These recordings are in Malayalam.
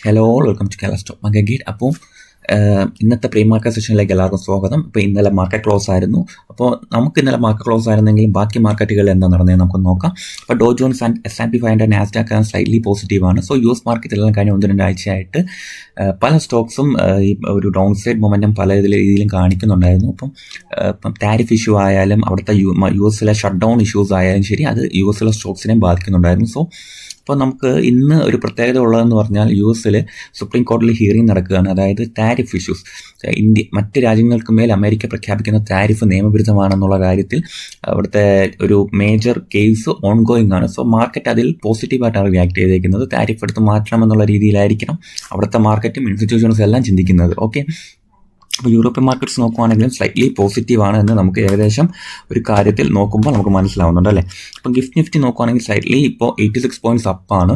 Hello, welcome to Kerala stock market guide. അപ്പോൾ ഇന്നത്തെ പ്രീ മാർക്കറ്റ് സെഷനിലേക്ക് എല്ലാവർക്കും സ്വാഗതം. ഇപ്പോൾ ഇന്നലെ മാർക്കറ്റ് ക്ലോസ് ആയിരുന്നു. അപ്പോൾ നമുക്ക് ഇന്നലെ മാർക്കറ്റ് ക്ലോസ് ആയിരുന്നെങ്കിലും ബാക്കി മാർക്കറ്റുകളിൽ എന്താ നടന്നത് നമുക്ക് നോക്കാം. അപ്പോൾ ഡോ John's and S&P 500 Nasdaq slightly പോസിറ്റീവാണ്. സോ US മാർക്കറ്റിലെല്ലാം കഴിഞ്ഞ 1-2 ആഴ്ചയായിട്ട് പല സ്റ്റോക്സും ഈ ഒരു ഡൗൺ സൈഡ് മൊമെൻറ്റം പല രീതിയിലും കാണിക്കുന്നുണ്ടായിരുന്നു. ഇപ്പം താരിഫ് ഇഷ്യൂ ആയാലും അവിടുത്തെ US ഷട്ട് ഡൗൺ ഇഷ്യൂസ് ആയാലും ശരി, അത് US സ്റ്റോക്സിനെയും ബാധിക്കുന്നുണ്ടായിരുന്നു. സോ അപ്പോൾ നമുക്ക് ഇന്ന് ഒരു പ്രത്യേകത ഉള്ളതെന്ന് പറഞ്ഞാൽ US സുപ്രീം കോടതിയിൽ ഹിയറിംഗ് നടക്കുകയാണ്. അതായത് താരിഫ് ഇഷ്യൂസ്, മറ്റ് രാജ്യങ്ങൾക്ക് മേൽ അമേരിക്ക പ്രഖ്യാപിക്കുന്ന താരിഫ് നിയമവിരുദ്ധമാണെന്നുള്ള കാര്യത്തിൽ അവിടുത്തെ ഒരു മേജർ കേസ് ഓൺഗോയിങ് ആണ്. സോ മാർക്കറ്റ് അതിൽ പോസിറ്റീവായിട്ടാണ് റിയാക്ട് ചെയ്തേക്കുന്നത്. താരിഫ് എടുത്ത് മാറ്റണമെന്നുള്ള രീതിയിലായിരിക്കണം അവിടുത്തെ മാർക്കറ്റും ഇൻസ്റ്റിറ്റ്യൂഷൻസ് എല്ലാം ചിന്തിക്കുന്നത്. ഓക്കെ, അപ്പോൾ യൂറോപ്യൻ മാർക്കറ്റ്സ് നോക്കുവാണെങ്കിലും സ്ലൈറ്റ്ലി പോസിറ്റീവാണ് എന്ന് നമുക്ക് ഏകദേശം ഒരു കാര്യത്തിൽ നോക്കുമ്പോൾ നമുക്ക് മനസ്സിലാവുന്നുണ്ട് അല്ലേ. അപ്പം നിഫ്റ്റി നോക്കുവാണെങ്കിൽ സ്ലൈറ്റ്ലി ഇപ്പോൾ 86 പോയിൻറ്റ്സ് അപ്പാണ്.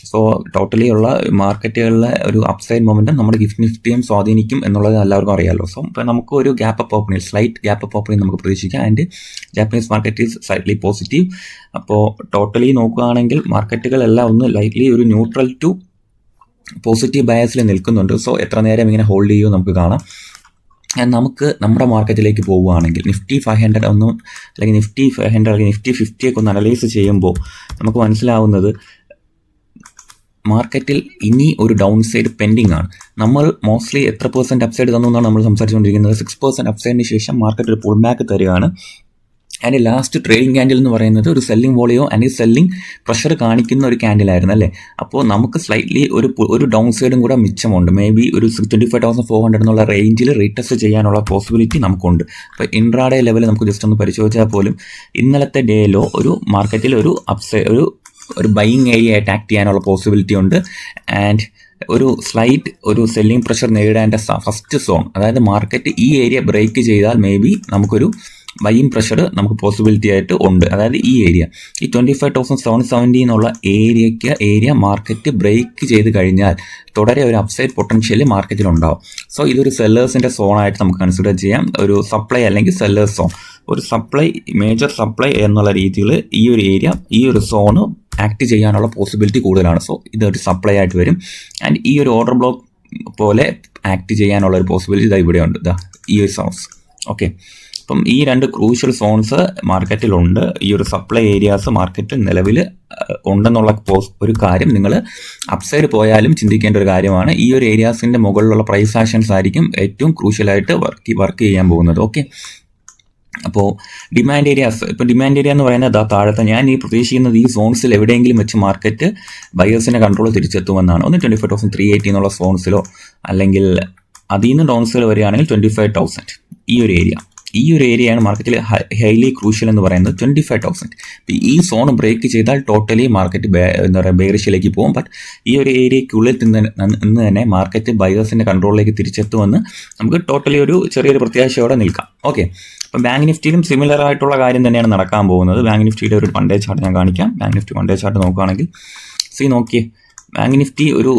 സോ ടോട്ടലി ഉള്ള മാർക്കറ്റുകളിലെ ഒരു അപ്സൈഡ് മൊമെൻറ്റം നമ്മുടെ നിഫ്റ്റിയും സ്വാധീനിക്കും എന്നുള്ളത് എല്ലാവർക്കും അറിയാമല്ലോ. സോ ഇപ്പോൾ നമുക്ക് ഒരു gap up opening, slight gap up opening നമുക്ക് പ്രതീക്ഷിക്കാം. And Japanese market is slightly positive. അപ്പോൾ ടോട്ടലി നോക്കുകയാണെങ്കിൽ മാർക്കറ്റുകളെല്ലാം ഒന്ന് ലൈറ്റ്ലി ഒരു ന്യൂട്രൽ ടു പോസിറ്റീവ് ബയസിൽ നിൽക്കുന്നുണ്ട്. സോ എത്ര നേരം ഇങ്ങനെ ഹോൾഡ് ചെയ്യുമോ നമുക്ക് കാണാം. നമുക്ക് നമ്മുടെ മാർക്കറ്റിലേക്ക് പോവുകയാണെങ്കിൽ നിഫ്റ്റി 500 ഒന്നും, അല്ലെങ്കിൽ നിഫ്റ്റി 500 അല്ലെങ്കിൽ നിഫ്റ്റി 50 ഒന്ന് അനലൈസ് ചെയ്യുമ്പോൾ നമുക്ക് മനസ്സിലാവുന്നത് മാർക്കറ്റിൽ ഇനി ഒരു ഡൗൺ സൈഡ് പെൻഡിങ് ആണ്. നമ്മൾ മോസ്റ്റ്ലി എത്ര % അപ്സൈഡ് തന്നു എന്നാണ് നമ്മൾ സംസാരിച്ചുകൊണ്ടിരിക്കുന്നത്. 6% അപ്സൈഡിന് ശേഷം മാർക്കറ്റ് ഒരു പുൾ ബാക്ക് തരികയാണ്. അതിൻ്റെ ലാസ്റ്റ് ട്രേഡിംഗ് ക്യാൻഡിൽ എന്ന് പറയുന്നത് ഒരു സെല്ലിംഗ് വോളിയോ അല്ലെങ്കിൽ സെല്ലിംഗ് പ്രഷർ കാണിക്കുന്ന ഒരു ക്യാൻഡിലായിരുന്നു അല്ലേ. അപ്പോൾ നമുക്ക് സ്ലൈറ്റ്ലി ഒരു ഡൗൺ സൈഡും കൂടെ മിച്ചമുണ്ട്. മേ ബി ഒരു 25,400 എന്നുള്ള റേഞ്ചിൽ റീടെസ്റ്റ് ചെയ്യാനുള്ള പോസിബിലിറ്റി നമുക്കുണ്ട്. അപ്പോൾ ഇൻട്രാഡേ ലെവൽ നമുക്ക് ജസ്റ്റ് ഒന്ന് പരിശോധിച്ചാൽ പോലും ഇന്നലത്തെ ഡേയിലോ ഒരു മാർക്കറ്റിൽ ഒരു ഒരു ബൈയിങ് ഏരിയ ആയിട്ട് ആക്ട് ചെയ്യാനുള്ള പോസിബിലിറ്റി ഉണ്ട്. ആൻഡ് ഒരു സെല്ലിംഗ് പ്രഷർ നേരിടേണ്ട ഫസ്റ്റ് സോൺ, അതായത് മാർക്കറ്റ് ഈ ഏരിയ ബ്രേക്ക് ചെയ്താൽ മേ ബി നമുക്കൊരു ബൈയിങ് പ്രഷർ നമുക്ക് പോസിബിലിറ്റി ആയിട്ട് ഉണ്ട്. അതായത് ഈ ഏരിയ, ഈ 25,770 എന്നുള്ള ഏരിയ മാർക്കറ്റ് ബ്രേക്ക് ചെയ്ത് കഴിഞ്ഞാൽ തുടരെ ഒരു അപ്സൈഡ് പൊട്ടൻഷ്യൽ മാർക്കറ്റിലുണ്ടാവും. സോ ഇതൊരു സെല്ലേഴ്സിൻ്റെ സോണായിട്ട് നമുക്ക് കൺസിഡർ ചെയ്യാം. ഒരു സപ്ലൈ അല്ലെങ്കിൽ സെല്ലേഴ്സ് സോൺ, ഒരു മേജർ സപ്ലൈ എന്നുള്ള രീതിയിൽ ഈ ഒരു ഏരിയ, ഈ ഒരു സോണ് ആക്ട് ചെയ്യാനുള്ള പോസിബിലിറ്റി കൂടുതലാണ്. സോ ഇതൊരു സപ്ലൈ ആയിട്ട് വരും. ആൻഡ് ഈ ഒരു ഓർഡർ ബ്ലോക്ക് പോലെ ആക്ട് ചെയ്യാനുള്ള ഒരു പോസിബിലിറ്റി ഇതാ ഇവിടെയുണ്ട്, ഈ ഒരു സോൺസ്. ഓക്കെ, അപ്പം ഈ രണ്ട് ക്രൂഷ്യൽ സോൺസ് മാർക്കറ്റിലുണ്ട്. ഈ ഒരു സപ്ലൈ ഏരിയാസ് മാർക്കറ്റിൽ നിലവിൽ ഉണ്ടെന്നുള്ള ഒരു കാര്യം നിങ്ങൾ അപ്സൈഡ് പോയാലും ചിന്തിക്കേണ്ട ഒരു കാര്യമാണ്. ഈ ഒരു ഏരിയാസിൻ്റെ മുകളിലുള്ള പ്രൈസ് ആക്ഷൻസ് ആയിരിക്കും ഏറ്റവും ക്രൂഷ്യലായിട്ട് വർക്ക് ചെയ്യാൻ പോകുന്നത്. ഓക്കെ, അപ്പോൾ ഡിമാൻഡ് ഏരിയാസ്, ഇപ്പോൾ ഡിമാൻഡ് ഏരിയ എന്ന് പറയുന്നത് താഴത്തെ, ഞാൻ ഈ പ്രതീക്ഷിക്കുന്നത് ഈ സോൺസിൽ എവിടെയെങ്കിലും വെച്ച് മാർക്കറ്റ് ബയേഴ്സിൻ്റെ കൺട്രോൾ തിരിച്ചെത്തുമെന്നാണ്. ഒന്ന് 25,380 എന്നുള്ള സോൺസിലോ, അല്ലെങ്കിൽ അതിൽ നിന്ന് ഡൗൺസിൽ വരികയാണെങ്കിൽ 25,000 ഈ ഒരു ഏരിയയാണ് മാർക്കറ്റിൽ ഹൈലി ക്രൂഷ്യൽ എന്ന് പറയുന്നത്. 25,000 ഈ സോൺ ബ്രേക്ക് ചെയ്താൽ ടോട്ടലി മാർക്കറ്റ് എന്താ പറയുക ബെയറിഷിലേക്ക് പോകും. ബട്ട് ഈ ഒരു ഏരിയയ്ക്കുള്ളിൽ നിന്ന് തന്നെ മാർക്കറ്റ് ബയേഴ്സിൻ്റെ കൺട്രോളിലേക്ക് തിരിച്ചെത്തുമെന്ന് നമുക്ക് ടോട്ടലി ഒരു ചെറിയൊരു പ്രത്യാശയോടെ നിൽക്കാം. ഓക്കെ, അപ്പം ബാങ്ക് നിഫ്റ്റിയിലും സിമിലർ ആയിട്ടുള്ള കാര്യം തന്നെയാണ് നടക്കാൻ പോകുന്നത്. ബാങ്ക് നിഫ്റ്റിയുടെ ഒരു വൺ ഡേ ചാർട്ട് ഞാൻ കാണിക്കാം. Bank Nifty one day chart നോക്കുകയാണെങ്കിൽ നോക്കിയേ, ബാങ്ക് നിഫ്റ്റി ഒരു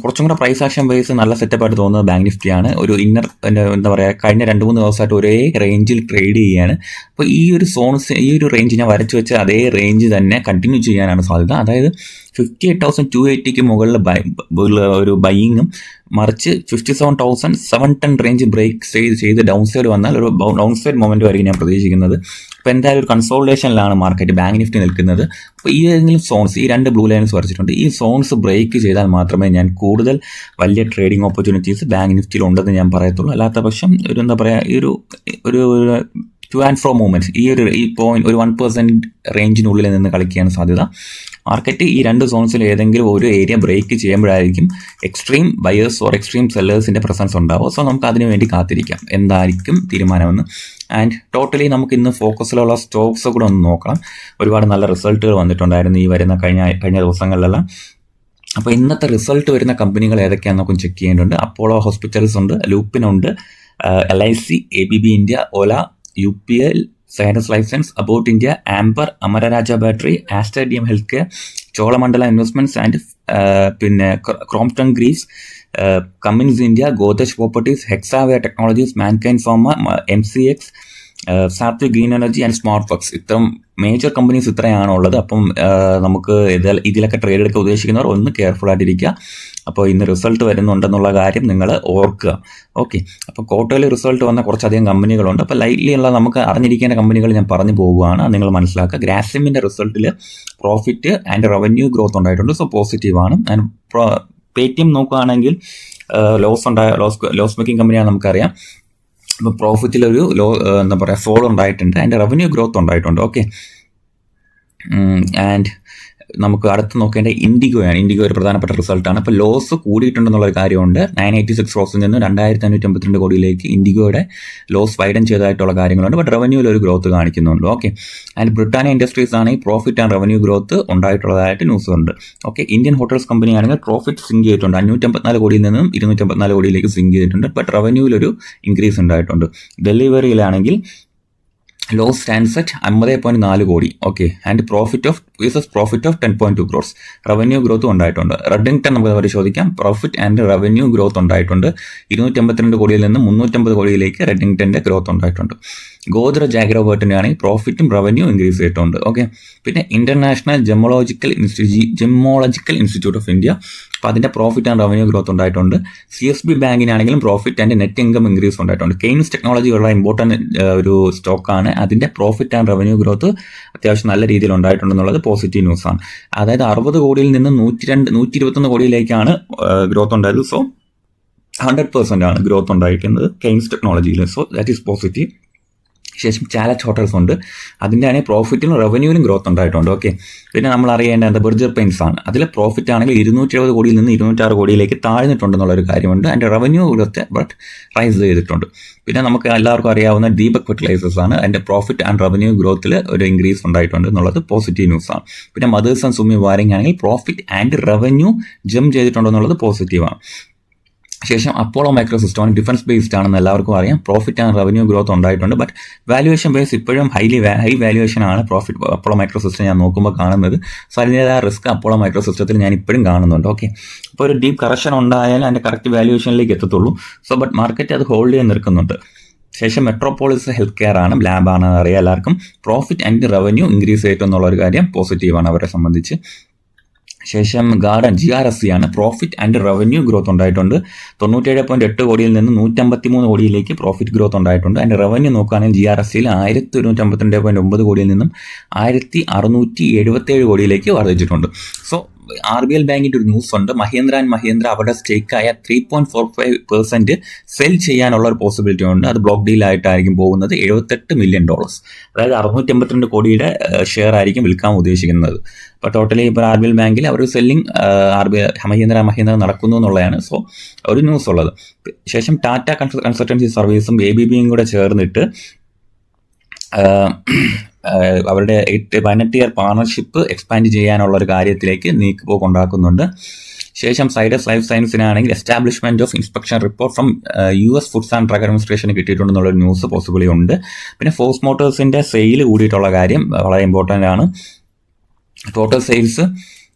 കുറച്ചും കൂടെ പ്രൈസ് ആക്ഷൻ വൈസ് നല്ല സെറ്റപ്പായിട്ട് തോന്നുന്നത് ബാങ്ക് നിഫ്റ്റിയാണ്. ഒരു ഇന്നർ എന്താ പറയുക, കഴിഞ്ഞ 2-3 ദിവസമായിട്ട് ഒരേ റേഞ്ചിൽ ട്രേഡ് ചെയ്യാണ്. അപ്പോൾ ഈ ഒരു സോൺസ്, ഈ ഒരു റേഞ്ച് ഞാൻ വരച്ചു വെച്ച അതേ റേഞ്ച് തന്നെ കണ്ടിന്യൂ ചെയ്യാനാണ് സാധ്യത. അതായത് 58,280 മുകളിൽ ഒരു ബൈയിങ്ങും, മറിച്ച് 57,710 റേഞ്ച് ബ്രേക്ക് ചെയ്ത് ഡൗൺ സൈഡ് വന്നാൽ ഒരു ഡൗൺ സൈഡ് മൊമെൻറ്റും ആയിരിക്കും ഞാൻ പ്രതീക്ഷിക്കുന്നത്. അപ്പോൾ എന്തായാലും ഒരു കൺസോൾട്ടേഷനിലാണ് മാർക്കറ്റ് ബാങ്ക് നിഫ്റ്റി നിൽക്കുന്നത്. അപ്പോൾ ഈ ഏതെങ്കിലും സോൺസ്, ഈ 2 ബ്ലൂ ലൈൻസ് വരച്ചിട്ടുണ്ട്, ഈ സോൺസ് ബ്രേക്ക് ചെയ്താൽ മാത്രമേ ഞാൻ കൂടുതൽ വലിയ ട്രേഡിംഗ് ഓപ്പർച്യൂണിറ്റീസ് ബാങ്ക് നിഫ്റ്റിയിൽ ഉണ്ടെന്ന് ഞാൻ പറയത്തുള്ളൂ. അല്ലാത്ത പക്ഷം ഒരു എന്താ പറയുക, ഈ ഒരു ടു ആൻഡ് ഫ്രോ മൂവ്മെൻറ്റ്സ് ഈ പോയിന്റ് ഒരു 1% റേഞ്ചിനുള്ളിൽ നിന്ന് കളിക്കുകയാണ് സാധ്യത. മാർക്കറ്റ് ഈ 2 സോൺസിൽ ഏതെങ്കിലും ഒരു ഏരിയ ബ്രേക്ക് ചെയ്യുമ്പോഴായിരിക്കും എക്സ്ട്രീം ബയേഴ്സ് ഓർ എക്സ്ട്രീം സെല്ലേഴ്സിൻ്റെ പ്രസൻസ് ഉണ്ടാവും. സോ നമുക്ക് അതിനു വേണ്ടി കാത്തിരിക്കാം എന്തായിരിക്കും തീരുമാനമെന്ന്. ആൻഡ് ടോട്ടലി നമുക്ക് ഇന്ന് ഫോക്കസിലുള്ള സ്റ്റോക്സ് കൂടെ ഒന്ന് നോക്കണം. ഒരുപാട് നല്ല റിസൾട്ടുകൾ വന്നിട്ടുണ്ടായിരുന്നു ഈ വരുന്ന കഴിഞ്ഞ ദിവസങ്ങളിലെല്ലാം. അപ്പോൾ ഇന്നത്തെ റിസൾട്ട് വരുന്ന കമ്പനികൾ ഏതൊക്കെയാണെന്ന് നമുക്ക് ചെക്ക് ചെയ്യേണ്ടതുണ്ട്. അപ്പോളോ ഹോസ്പിറ്റൽസ് ഉണ്ട്, ലൂപ്പിനുണ്ട്, LIC, ABB India, Ola, UPL, സൈനസ് ലൈസൻസ്, Abbott India, Amber, Amararaja battery, Aster DM health care, Cholamandala investments and പിന്നെ Crompton Greaves, Cummins India, Godrej properties, Hexaware technologies, Mankind pharma, MCX, Saatvik green energy and smart works. ഇത്തരം മേജർ കമ്പനീസ് ഇത്രയാണുള്ളത്. അപ്പം നമുക്ക് ഇതിലൊക്കെ ട്രേഡ് എടുക്കാൻ ഉദ്ദേശിക്കുന്നവർ ഒന്ന് കെയർഫുൾ ആയിട്ടിരിക്കുക. അപ്പോൾ ഇന്ന് റിസൾട്ട് വരുന്നുണ്ടെന്നുള്ള കാര്യം നിങ്ങൾ ഓർക്കുക. ഓക്കെ, അപ്പോൾ ക്വാർട്ടർലി റിസൾട്ട് വന്ന കുറച്ചധികം കമ്പനികളുണ്ട്. അപ്പോൾ ലൈറ്റ്ലി ഉള്ള നമുക്ക് അറിഞ്ഞിരിക്കേണ്ട കമ്പനികൾ ഞാൻ പറഞ്ഞു പോവുകയാണ്, നിങ്ങൾ മനസ്സിലാക്കുക. ഗ്രാസിമിൻ്റെ റിസൾട്ടിൽ പ്രോഫിറ്റ് ആൻഡ് റവന്യൂ ഗ്രോത്ത് ഉണ്ടായിട്ടുണ്ട്, സോ പോസിറ്റീവാണ്. ആൻഡ് പേടിഎം നോക്കുകയാണെങ്കിൽ ലോസ് മേക്കിംഗ് കമ്പനിയാണ് നമുക്കറിയാം. അപ്പോൾ പ്രോഫിറ്റിലൊരു എന്താ പറയുക ഫോൾ ഉണ്ടായിട്ടുണ്ട്, അതിൻ്റെ റവന്യൂ ഗ്രോത്ത് ഉണ്ടായിട്ടുണ്ട്. ഓക്കെ, ആൻഡ് നമുക്ക് അടുത്ത് നോക്കേണ്ട ഇൻഡിഗോയാണ്. ഇൻഡിഗോ ഒരു പ്രധാനപ്പെട്ട റിസൾട്ടാണ്. അപ്പോൾ ലോസ് കൂടിയിട്ടുണ്ടെന്നുള്ളൊരു കാര്യമുണ്ട്. 986 ക്രോസിൽ നിന്ന് 2552 കോടിയിലേക്ക് ഇൻഡിഗോയുടെ ലോസ് വൈഡൻ ചെയ്തതായിട്ടുള്ള കാര്യങ്ങളുണ്ട്. ബട്ട് റവന്യൂവിൽ ഒരു ഗ്രോത്ത് കാണിക്കുന്നുണ്ട്. ഓക്കെ, ആൻഡ് ബ്രിട്ടാനിയ ഇൻഡസ്ട്രീസ് ആണെങ്കിൽ പ്രോഫിറ്റ് ആൻഡ് റവന്യൂ ഗ്രോത്ത് ഉണ്ടായിട്ടുള്ളതായിട്ട് ന്യൂസ് ഉണ്ട്. ഓക്കെ, ഇന്ത്യൻ ഹോട്ടൽസ് കമ്പനി ആണെങ്കിൽ പ്രോഫിറ്റ് സിങ്ക് ചെയ്തിട്ടുണ്ട്. 554 കോടിയിൽ നിന്നും 254 കോടിയിലേക്ക് സിങ്ക് ചെയ്തിട്ടുണ്ട്. ബട്ട് റവന്യൂവിലൊരു ഇൻക്രീസ് ഉണ്ടായിട്ടുണ്ട്. ഡെലിവറിയിലാണെങ്കിൽ ലോസ് സ്റ്റാൻഡ്സ് അറ്റ് 50.4 കോടി. Okay, and profit of 10.2 crores. Revenue growth ഉണ്ടായിട്ടുണ്ട്. റെഡിംഗ്ടൺ നമുക്ക് പരിശോധിക്കാം. പ്രോഫിറ്റ് ആൻഡ് റവന്യൂ ഗ്രോത്ത് ഉണ്ടായിട്ടുണ്ട്. 252 കോടിയിൽ നിന്ന് 350 കോടിയിലേക്ക് റെഡിംഗ്ടൻ്റെ ഗ്രോത്ത് ഉണ്ടായിട്ടുണ്ട്. ഗോദ്രേജ് ആഗ്രോവേർട്ടിൻ്റെ ആണെങ്കിൽ പ്രോഫിറ്റും റവന്യൂ ഇൻക്രീസ് ചെയ്തിട്ടുണ്ട്. ഓക്കെ, പിന്നെ international gemological institute of India, അപ്പോൾ അതിൻ്റെ പ്രോഫിറ്റ് ആൻഡ് റവന്യൂ ഗ്രോത്ത് ഉണ്ടായിട്ടുണ്ട്. CSB ബാങ്കിനാണെങ്കിലും profit and net income increase ഉണ്ടായിട്ടുണ്ട്. കെയ്ൻസ് ടെക്നോളജി ഉള്ള ഇമ്പോർട്ടൻറ്റ് ഒരു സ്റ്റോക്കാണ്. അതിൻ്റെ പ്രോഫിറ്റ് ആൻഡ് റവന്യൂ ഗ്രോത്ത് അത്യാവശ്യം നല്ല രീതിയിൽ ഉണ്ടായിട്ടുണ്ടെന്നുള്ളത് പോസിറ്റീവ് ന്യൂസാണ്. അതായത് 60 കോടിയിൽ നിന്ന് 121 കോടിയിലേക്കാണ് ഗ്രോത്ത് ഉണ്ടായത്. സോ 100% ആണ് ഗ്രോത്ത് ഉണ്ടായിരിക്കുന്നത് കെയ്ൻസ് ടെക്നോളജിയിൽ. So that is positive. ശേഷം ചാലഞ്ച് ഹോട്ടൽസ് ഉണ്ട്, അതിൻ്റെ ആണെങ്കിൽ പ്രോഫിറ്റിനും റവന്യൂവിനും ഗ്രോത്ത് ഉണ്ടായിട്ടുണ്ട്. ഓക്കെ, പിന്നെ നമ്മൾ അറിയേണ്ട എന്താ ബർജർ പെയിൻസ് ആണ്. അതിൽ പ്രോഫിറ്റ് ആണെങ്കിൽ 270 കോടിയിൽ നിന്ന് 206 കോടിയിലേക്ക് താഴ്ന്നിട്ടുണ്ടെന്നുള്ളൊരു കാര്യമുണ്ട്. അതിൻ്റെ റവന്യൂ ഗ്രോത്ത് ബട്ട് റൈസ് ചെയ്തിട്ടുണ്ട്. പിന്നെ നമുക്ക് എല്ലാവർക്കും അറിയാവുന്ന ദീപക് ഫെർട്ടിലൈസേഴ്സ് ആണ്. അതിൻ്റെ പ്രോഫിറ്റ് ആൻഡ് റവന്യൂ ഗ്രോത്തിൽ ഒരു ഇൻക്രീസ് ഉണ്ടായിട്ടുണ്ട് എന്നുള്ളത് പോസിറ്റീവ് ന്യൂസാണ്. പിന്നെ മദേഴ്സ് ആൻഡ് സുമി വാരിങ് ആണെങ്കിൽ പ്രോഫിറ്റ് ആൻഡ് റവന്യൂ ജംപ് ചെയ്തിട്ടുണ്ടെന്നുള്ളത് പോസിറ്റീവാണ്. ശേഷം അപ്പോളോ മൈക്രോസിസ്റ്റം ഡിഫൻസ് ബേസ്ഡ് ആണെന്ന് എല്ലാവർക്കും അറിയാം. പ്രോഫിറ്റ് ആൻഡ് റവന്യൂ ഗ്രോത്ത് ഉണ്ടായിട്ടുണ്ട്. ബട്ട് വാല്യുവേഷൻ ബേസ് ഇപ്പോഴും ഹൈ വാല്യുവേഷൻ ആണ് അപ്പോളോ മൈക്രോസിസ്റ്റം ഞാൻ നോക്കുമ്പോൾ കാണുന്നത്. സോ അതിൻ്റെതായ റിസ്ക് അപ്പോളോ മൈക്രോസിസ്റ്റത്തിൽ ഞാൻ ഇപ്പോഴും കാണുന്നുണ്ട്. ഓക്കെ, അപ്പോൾ ഒരു ഡീപ്പ് കറക്ഷൻ ഉണ്ടായാലും അതിൻ്റെ കറക്റ്റ് വാല്യുവേഷനിലേക്ക് എത്തത്തുള്ളൂ. സോ ബട്ട് മാർക്കറ്റ് അത് ഹോൾഡ് ചെയ്യാൻ നിൽക്കുന്നുണ്ട്. ശേഷം മെട്രോപോളിസ് ഹെൽത്ത് കെയർ ആണ്, ലാബാണെന്ന് അറിയാം എല്ലാവർക്കും. പ്രോഫിറ്റ് ആൻഡ് റവന്യൂ ഇൻക്രീസ് ചെയ്തിട്ടെന്നുള്ളൊരു കാര്യം പോസിറ്റീവാണ് അവരെ സംബന്ധിച്ച്. ശേഷം ഗാർഡൻ GRSC ആണ്. പ്രോഫിറ്റ് ആൻഡ് റവന്യൂ ഗ്രോത്ത് ഉണ്ടായിട്ടുണ്ട്. 97.8 കോടിയിൽ നിന്ന് 153 കോടിയിലേക്ക് പ്രോഫിറ്റ് ഗ്രോത്ത് ഉണ്ടായിട്ടുണ്ട്. അതിൻ്റെ റവന്യൂ നോക്കുകയാണെങ്കിൽ GRSCയിൽ 1192.9 കോടിയിൽ നിന്നും 1677 കോടിയിലേക്ക് വർദ്ധിച്ചിട്ടുണ്ട്. സോ RBL ബാങ്കിൻ്റെ ഒരു ന്യൂസ് ഉണ്ട്. മഹീന്ദ്ര ആൻഡ് മഹീന്ദ്ര അവരുടെ സ്റ്റേക്കായ 3.45% സെൽ ചെയ്യാനുള്ള ഒരു പോസിബിലിറ്റി ഉണ്ട്. അത് ബ്ലോക്ക് ഡീലായിട്ടായിരിക്കും പോകുന്നത്. $78 മില്യൺ, അതായത് 682 കോടിയുടെ ഷെയർ ആയിരിക്കും വിൽക്കാൻ ഉദ്ദേശിക്കുന്നത്. അപ്പോൾ ടോട്ടലി ഇപ്പോൾ RBL ബാങ്കിൽ അവർ സെല്ലിംഗ് മഹീന്ദ്ര നടക്കുന്നു എന്നുള്ളതാണ് സോ ഒരു ന്യൂസ് ഉള്ളത്. ശേഷം ടാറ്റ കൺസൾട്ടൻസി സർവീസും ABBയും കൂടെ ചേർന്നിട്ട് അവരുടെ 18 ഇയർ പാർട്ണർഷിപ്പ് എക്സ്പാൻഡ് ചെയ്യാനുള്ള ഒരു കാര്യത്തിലേക്ക് നീക്കുപോക്ക് ഉണ്ടാക്കുന്നുണ്ട്. ശേഷം സൈഡസ് ലൈഫ് സയൻസിനാണെങ്കിൽ establishment of inspection report from US foods and drug അഡ്മിനിസ്ട്രേഷന് കിട്ടിയിട്ടുണ്ടെന്നുള്ളൊരു ന്യൂസ് പോസിബിളി ഉണ്ട്. പിന്നെ ഫോഴ്സ് മോട്ടോഴ്സിൻ്റെ സെയിൽ കൂടിയിട്ടുള്ള കാര്യം വളരെ ഇമ്പോർട്ടൻ്റ് ആണ്. ടോട്ടൽ സെയിൽസ്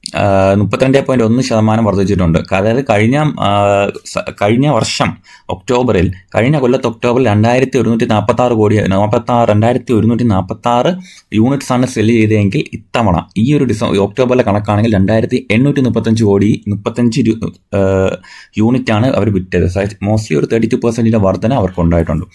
32.1% വർദ്ധിച്ചിട്ടുണ്ട്. അതായത് കഴിഞ്ഞ വർഷം ഒക്ടോബറിൽ, കഴിഞ്ഞ കൊല്ലത്ത് ഒക്ടോബറിൽ 2146 യൂണിറ്റ്സ് ആണ് സെല്ല് ചെയ്തതെങ്കിൽ ഇത്തവണ ഈ ഒരു ഒക്ടോബറിലെ കണക്കാണെങ്കിൽ 2835 യൂണിറ്റാണ് അവർ വിറ്റത്. മോസ്റ്റ്ലി ഒരു 32% വർധന അവർക്ക് ഉണ്ടായിട്ടുണ്ട്.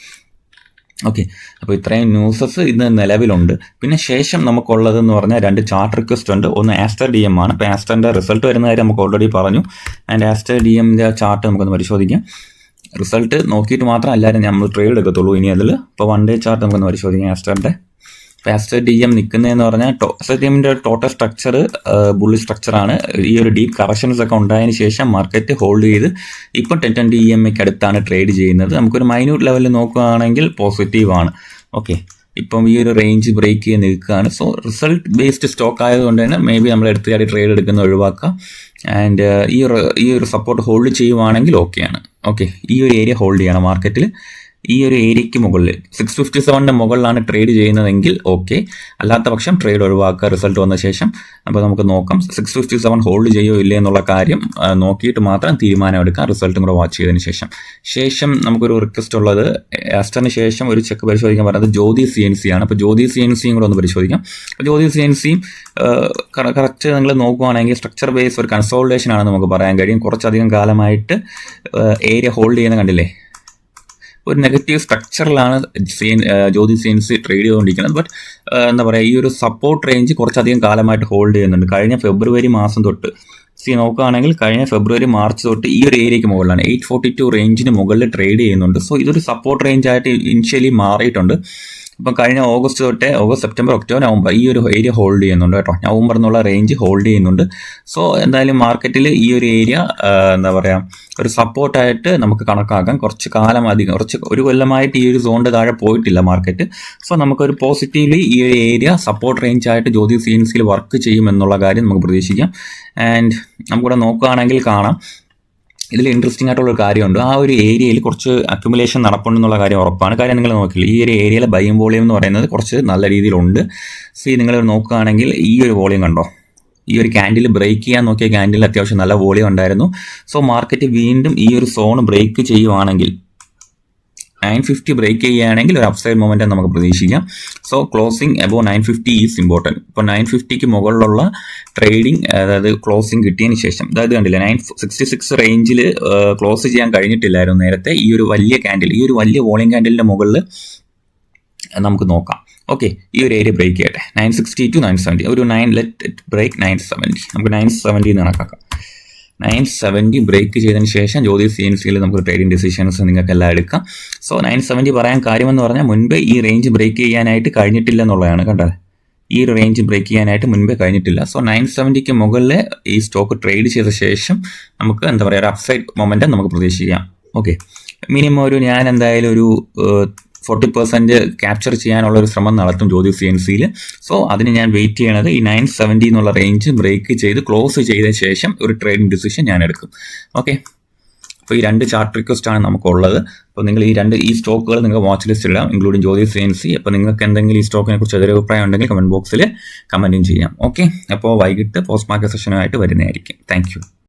ഓക്കെ, അപ്പോൾ ഇത്രയും ന്യൂസസ് ഇന്ന് നിലവിലുണ്ട്. പിന്നെ ശേഷം നമുക്കുള്ളതെന്ന് പറഞ്ഞാൽ 2 ചാർട്ട് റിക്വസ്റ്റ് ഉണ്ട്. ഒന്ന് ആസ്റ്റർ DM ആണ്. അപ്പോൾ ആസ്റ്ററിൻ്റെ റിസൾട്ട് വരുന്ന കാര്യം നമുക്ക് ഓൾറെഡി പറഞ്ഞു. ആൻഡ് ആസ്റ്റർ DMൻ്റെ ചാർട്ട് നമുക്കൊന്ന് പരിശോധിക്കാം. റിസൾട്ട് നോക്കിയിട്ട് മാത്രം എല്ലാവരും നമ്മൾ ട്രേഡ് എടുക്കത്തുള്ളൂ ഇനി അതിൽ. ഇപ്പോൾ 1 ഡേ ചാർട്ട് നമുക്കൊന്ന് പരിശോധിക്കാം ആസ്റ്ററിൻ്റെ. ആസ്റ്റർ DM നിൽക്കുന്നതെന്ന് പറഞ്ഞാൽ ആസ്റ്റർ DMൻ്റെ ടോട്ടൽ സ്ട്രക്ചർ ബുള്ളി സ്ട്രക്ചറാണ്. ഈ ഒരു ഡീപ്പ് കറക്ഷൻസ് ഒക്കെ ഉണ്ടായതിനു ശേഷം മാർക്കറ്റ് ഹോൾഡ് ചെയ്ത് ഇപ്പം 1020 EMAയ്ക്ക് അടുത്താണ് ട്രേഡ് ചെയ്യുന്നത്. നമുക്കൊരു മൈന്യൂട്ട് ലെവലിൽ നോക്കുകയാണെങ്കിൽ പോസിറ്റീവാണ്. ഓക്കെ, ഇപ്പം ഈ ഒരു റേഞ്ച് ബ്രേക്ക് ചെയ്ത് നിൽക്കുകയാണ്. സോ റിസൾട്ട് ബേസ്ഡ് സ്റ്റോക്ക് ആയതുകൊണ്ട് തന്നെ മേ ബി നമ്മൾ എടുത്തുകാരി ട്രേഡ് എടുക്കുന്ന ഒഴിവാക്കാം. ആൻഡ് ഈ ഒരു സപ്പോർട്ട് ഹോൾഡ് ചെയ്യുവാണെങ്കിൽ ഓക്കെയാണ്. ഓക്കെ, ഈ ഒരു ഏരിയ ഹോൾഡ് ചെയ്യണം മാർക്കറ്റിൽ. ഈ ഒരു ഏരിയയ്ക്ക് മുകളിൽ 657 മുകളിലാണ് ട്രേഡ് ചെയ്യുന്നതെങ്കിൽ ഓക്കെ, അല്ലാത്ത പക്ഷം ട്രേഡ് ഒഴിവാക്കുക റിസൾട്ട് വന്ന ശേഷം. അപ്പോൾ നമുക്ക് നോക്കാം 657 ഹോൾഡ് ചെയ്യുമോ ഇല്ലേ എന്നുള്ള കാര്യം നോക്കിയിട്ട് മാത്രം തീരുമാനം എടുക്കാം, റിസൾട്ടും കൂടെ വാച്ച് ചെയ്തതിന് ശേഷം നമുക്കൊരു റിക്വസ്റ്റ് ഉള്ളത് ആസ്റ്ററിന് ശേഷം ഒരു ചെക്ക് പരിശോധിക്കാൻ പറയുന്നത് ജ്യോതി CNC ആണ്. അപ്പോൾ ജ്യോതി CNCയും കൂടെ ഒന്ന് പരിശോധിക്കാം. അപ്പോൾ ജ്യോതി CNCയും കറക്റ്റ് നിങ്ങൾ നോക്കുകയാണെങ്കിൽ സ്ട്രക്ചർ ബേസ് ഒരു കൺസോൾട്ടേഷൻ ആണെന്ന് നമുക്ക് പറയാൻ കഴിയും. കുറച്ചധികം കാലമായിട്ട് ഏരിയ ഹോൾഡ് ചെയ്യുന്ന കണ്ടില്ലേ, ഒരു നെഗറ്റീവ് സ്ട്രക്ചറിലാണ് ജ്യോതി CNC ട്രേഡ് ചെയ്തുകൊണ്ടിരിക്കുന്നത്. ബട്ട് എന്താ പറയുക, ഈ ഒരു സപ്പോർട്ട് റേഞ്ച് കുറച്ചധികം കാലമായിട്ട് ഹോൾഡ് ചെയ്യുന്നുണ്ട്. കഴിഞ്ഞ ഫെബ്രുവരി മാസം തൊട്ട് നോക്കുകയാണെങ്കിൽ കഴിഞ്ഞ ഫെബ്രുവരി മാർച്ച് തൊട്ട് ഈ ഒരു ഏരിയയ്ക്ക് മുകളിലാണ് 842 റേഞ്ചിന് മുകളിൽ ട്രേഡ് ചെയ്യുന്നുണ്ട്. സോ ഇതൊരു സപ്പോർട്ട് റേഞ്ച് ആയിട്ട് ഇനിഷ്യലി മാറിയിട്ടുണ്ട്. ഇപ്പം കഴിഞ്ഞ ഓഗസ്റ്റ് തൊട്ട് സെപ്റ്റംബർ, ഒക്ടോബർ, നവംബർ ഈ ഒരു ഏരിയ ഹോൾഡ് ചെയ്യുന്നുണ്ട് കേട്ടോ. നവംബർ എന്നുള്ള റേഞ്ച് ഹോൾഡ് ചെയ്യുന്നുണ്ട്. സോ എന്തായാലും മാർക്കറ്റിൽ ഈ ഒരു ഏരിയ എന്താ പറയുക ഒരു സപ്പോർട്ടായിട്ട് നമുക്ക് കണക്കാക്കാം. ഒരു കൊല്ലമായിട്ട് ഈ ഒരു സോണിൻ്റെ താഴെ പോയിട്ടില്ല മാർക്കറ്റ്. സോ നമുക്കൊരു പോസിറ്റീവ്ലി ഈ ഒരു ഏരിയ സപ്പോർട്ട് റേഞ്ച് ആയിട്ട് ജ്യോതി CNCയിൽ വർക്ക് ചെയ്യുമെന്നുള്ള കാര്യം നമുക്ക് പ്രതീക്ഷിക്കാം. ആൻഡ് നമുക്കിവിടെ നോക്കുകയാണെങ്കിൽ കാണാം, ഇതിൽ ഇൻട്രസ്റ്റിംഗ് ആയിട്ടുള്ള ഒരു കാര്യമുണ്ട്. ആ ഒരു ഏരിയയിൽ കുറച്ച് അക്യുമുലേഷൻ നടപ്പുണ്ടെന്നുള്ള കാര്യം ഉറപ്പാണ്. കാര്യം നിങ്ങൾ നോക്കില്ല, ഈ ഒരു ഏരിയയിലെ ബൈയിങ് വോളിയം എന്ന് പറയുന്നത് കുറച്ച് നല്ല രീതിയിലുണ്ട്. നിങ്ങൾ നോക്കുകയാണെങ്കിൽ ഈ ഒരു വോളിയം കണ്ടോ, ഈ ഒരു ക്യാൻഡിൽ ബ്രേക്ക് ചെയ്യാൻ നോക്കിയ ക്യാൻഡിൽ അത്യാവശ്യം നല്ല വോളിയം ഉണ്ടായിരുന്നു. സോ മാർക്കറ്റ് വീണ്ടും ഈ ഒരു സോൺ ബ്രേക്ക് ചെയ്യുവാണെങ്കിൽ 950 ബ്രേക്ക് ചെയ്യുകയാണെങ്കിൽ ഒരു അപ്സൈഡ് മൊമെൻറ്റം നമുക്ക് പ്രതീക്ഷിക്കാം. So closing above 950 is important. ഇപ്പോൾ 950ക്ക് മുകളിലുള്ള ട്രേഡിംഗ്, അതായത് ക്ലോസിംഗ് കിട്ടിയതിന് ശേഷം, അതായത് കണ്ടില്ല 966 റേഞ്ചിൽ ക്ലോസ് ചെയ്യാൻ കഴിഞ്ഞിട്ടില്ലായിരുന്നു നേരത്തെ. ഈ ഒരു വലിയ ക്യാൻഡിൽ, ഈ ഒരു വലിയ വോളിയം ക്യാൻഡിലിൻ്റെ മുകളിൽ നമുക്ക് നോക്കാം. ഓക്കെ, ഈ ഒരു ഏരിയ ബ്രേക്ക് ചെയ്യട്ടെ 960 to 970, ഒരു 9 ലെറ്റ് ബ്രേക്ക് 970, നമുക്ക് 970 എന്ന് കണക്കാക്കാം. 970 ബ്രേക്ക് ചെയ്തതിന് ശേഷം ജ്യോതി CNCയിൽ നമുക്ക് ട്രേഡിംഗ് ഡിസിഷൻസ് നിങ്ങൾക്ക് എല്ലാം എടുക്കാം. സോ 970 പറയാൻ കാര്യമെന്ന് പറഞ്ഞാൽ മുൻപേ ഈ റേഞ്ച് ബ്രേക്ക് ചെയ്യാനായിട്ട് കഴിഞ്ഞിട്ടില്ല എന്നുള്ളതാണ്. കണ്ടത്, ഈ ഒരു റേഞ്ച് ബ്രേക്ക് ചെയ്യാനായിട്ട് മുൻപേ കഴിഞ്ഞിട്ടില്ല. സോ 970ക്ക് മുകളിൽ ഈ സ്റ്റോക്ക് ട്രേഡ് ചെയ്ത ശേഷം നമുക്ക് എന്താ പറയുക ഒരു അപ്സൈഡ് മൊമെൻറ്റം നമുക്ക് പ്രതീക്ഷിക്കാം. ഓക്കെ, മിനിമം ഞാൻ എന്തായാലും ഒരു 40% ക്യാപ്ചർ ചെയ്യാനുള്ള ഒരു ശ്രമം നടത്തും ജ്യോതി CNCയിൽ. സോ അതിന് ഞാൻ വെയിറ്റ് ചെയ്യണത് ഈ 970 എന്നുള്ള റേഞ്ച് ബ്രേക്ക് ചെയ്ത് ക്ലോസ് ചെയ്ത ശേഷം ഒരു ട്രേഡിംഗ് ഡിസിഷൻ ഞാൻ എടുക്കും. ഓക്കെ, അപ്പോൾ ഈ 2 ചാർട്ട് റിക്വസ്റ്റ് ആണ് നമുക്കുള്ളത്. അപ്പോൾ നിങ്ങൾ ഈ സ്റ്റോക്കുകൾ നിങ്ങൾക്ക് വാച്ച് ലിസ്റ്റ് ഇടാം, ഇൻക്ലൂഡിങ് ജ്യോതി CNC. അപ്പോൾ നിങ്ങൾക്ക് എന്തെങ്കിലും ഈ സ്റ്റോക്കിനെ കുറിച്ച് എതിരെ അഭിപ്രായം ഉണ്ടെങ്കിൽ കമൻറ്റ് ബോക്സിൽ കമൻറ്റും ചെയ്യാം. ഓക്കെ, അപ്പോൾ വൈകിട്ട് പോസ്റ്റ് മാർക്കറ്റ് സെഷനുമായിട്ട് വരുന്നതായിരിക്കും. Thank you.